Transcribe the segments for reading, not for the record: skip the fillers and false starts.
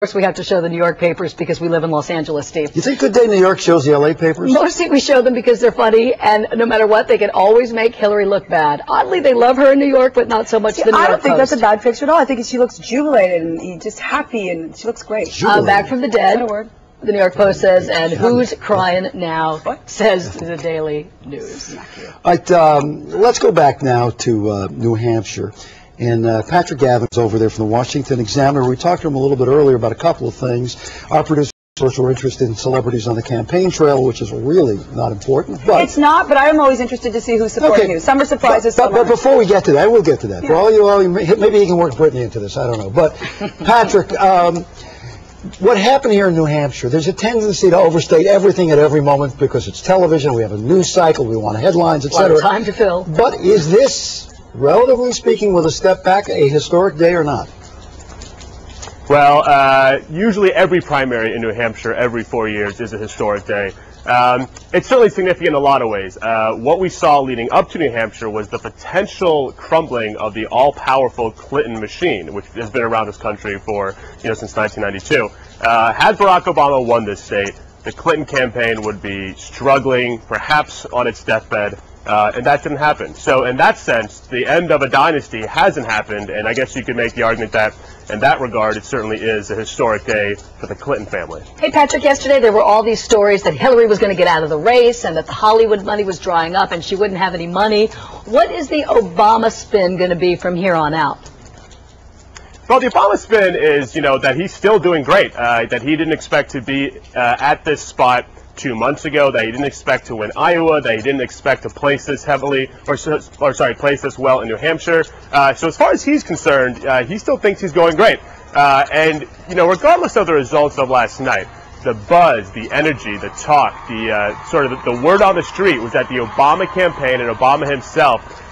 course, we have to show the New York papers because we live in Los Angeles, Steve. You think Good Day New York shows the LA papers? Mostly we show them because they're funny, and no matter what, they can always make Hillary look bad. Oddly, they love her in New York, but not so much the New York I don't think Post. that's a bad picture at all. I think she looks jubilated and just happy, and she looks great. Back from the dead, the New York Post says, and who's crying now, says the Daily News. All right, let's go back now to New Hampshire. And Patrick Gavin's over there from the Washington Examiner. We talked to him a little bit earlier about a couple of things. Our producers were interested in celebrities on the campaign trail, which is really not important. But it's not, but I'm always interested to see who's supporting who. Some are surprises, but before we get to that, we'll get to that. Yeah. For all you, maybe he can work Brittany into this. I don't know. But Patrick, what happened here in New Hampshire, there's a tendency to overstate everything at every moment because it's television, we have a news cycle, we want headlines, etc. Time to fill. But is this, relatively speaking, with a step back, a historic day or not? Well, usually every primary in New Hampshire every 4 years is a historic day. It's certainly significant in a lot of ways. What we saw leading up to New Hampshire was the potential crumbling of the all-powerful Clinton machine, which has been around this country for, since 1992. Had Barack Obama won this state, the Clinton campaign would be struggling, perhaps on its deathbed. And that didn't happen. So in that sense, the end of a dynasty hasn't happened, and I guess you could make the argument that in that regard, it certainly is a historic day for the Clinton family. Hey, Patrick, yesterday there were all these stories that Hillary was going to get out of the race and that the Hollywood money was drying up and she wouldn't have any money. What is the Obama spin going to be from here on out? Well, the Obama spin is, that he's still doing great, that he didn't expect to be at this spot 2 months ago, that he didn't expect to win Iowa, that he didn't expect to place this place this well in New Hampshire. So as far as he's concerned, he still thinks he's going great. And regardless of the results of last night, the buzz, the energy, the talk, the word on the street was that the Obama campaign and Obama himself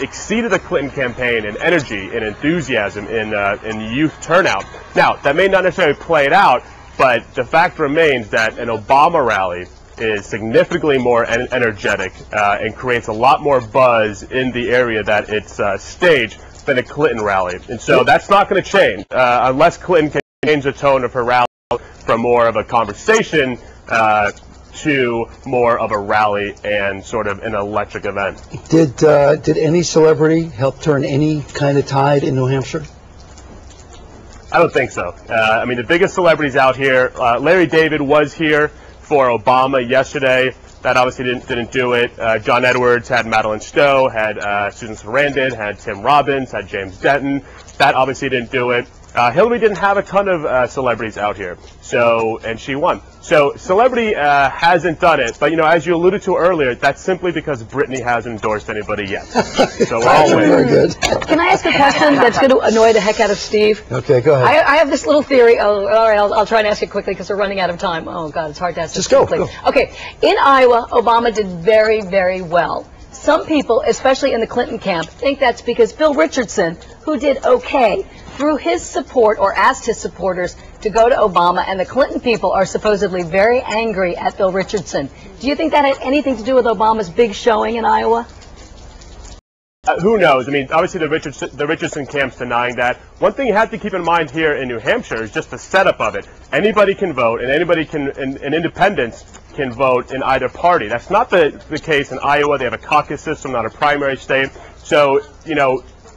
exceeded the Clinton campaign in energy, in enthusiasm, in youth turnout. Now, that may not necessarily play it out, but the fact remains that an Obama rally is significantly more energetic and creates a lot more buzz in the area that it's staged than a Clinton rally. And so that's not going to change unless Clinton can change the tone of her rally from more of a conversation to more of a rally and sort of an electric event. Did any celebrity help turn any kind of tide in New Hampshire? I don't think so. I mean, the biggest celebrities out here, Larry David was here for Obama yesterday. That obviously didn't do it. John Edwards had Madeline Stowe, had Susan Sarandon, had Tim Robbins, had James Denton. That obviously didn't do it. Hillary didn't have a ton of celebrities out here, and she won. So celebrity hasn't done it, but as you alluded to earlier, that's simply because Brittany hasn't endorsed anybody yet. So we're all waiting. Very good. Can I ask a question that's going to annoy the heck out of Steve? Okay, go ahead. I have this little theory. Oh, all right, I'll try and ask it quickly because we're running out of time. Oh God, it's hard to ask this quickly. Go. Okay, in Iowa, Obama did very, very well. Some people, especially in the Clinton camp, think that's because Bill Richardson, who did okay, through his support or asked his supporters to go to Obama, and the Clinton people are supposedly very angry at Bill Richardson. Do you think that had anything to do with Obama's big showing in Iowa? Who knows? I mean, obviously the Richardson camp's denying that. One thing you have to keep in mind here in New Hampshire is just the setup of it. Anybody can vote, and anybody can, and independents can vote in either party. That's not the case in Iowa. They have a caucus system, not a primary state. So,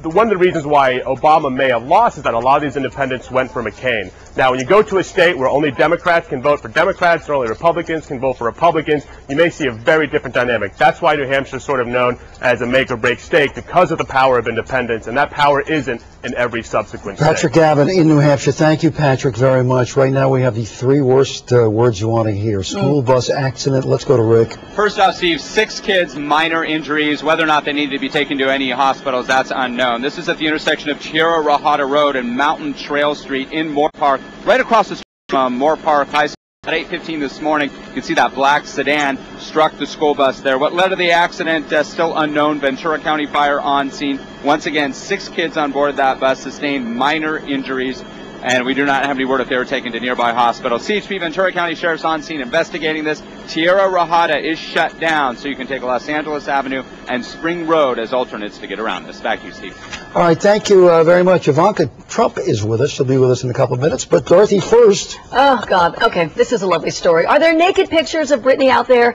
one of the reasons why Obama may have lost is that a lot of these independents went for McCain. Now, when you go to a state where only Democrats can vote for Democrats or only Republicans can vote for Republicans, you may see a very different dynamic. That's why New Hampshire is sort of known as a make-or-break state, because of the power of independence, and that power isn't in every subsequent state. Patrick Gavin in New Hampshire. Thank you, Patrick, very much. Right now we have the three worst words you want to hear. School bus accident. Let's go to Rick. First off, Steve, 6 kids, minor injuries. Whether or not they need to be taken to any hospitals, that's unknown. This is at the intersection of Chira-Rahata Road and Mountain Trail Street in Moore Park, right across the street from Moore Park High School. At 8:15 this morning, you can see that black sedan struck the school bus there. What led to the accident, still unknown. Ventura County Fire on scene. Once again, 6 kids on board that bus sustained minor injuries. and we do not have any word if they were taken to nearby hospitals. CHP Ventura County Sheriff's on scene investigating this. Tierra Rajada is shut down, so you can take Los Angeles Avenue and Spring Road as alternates to get around this. Back to you, Steve. All right, thank you very much. Ivanka Trump is with us. She'll be with us in a couple of minutes. But Dorothy first. Oh, God. Okay, this is a lovely story. Are there naked pictures of Britney out there?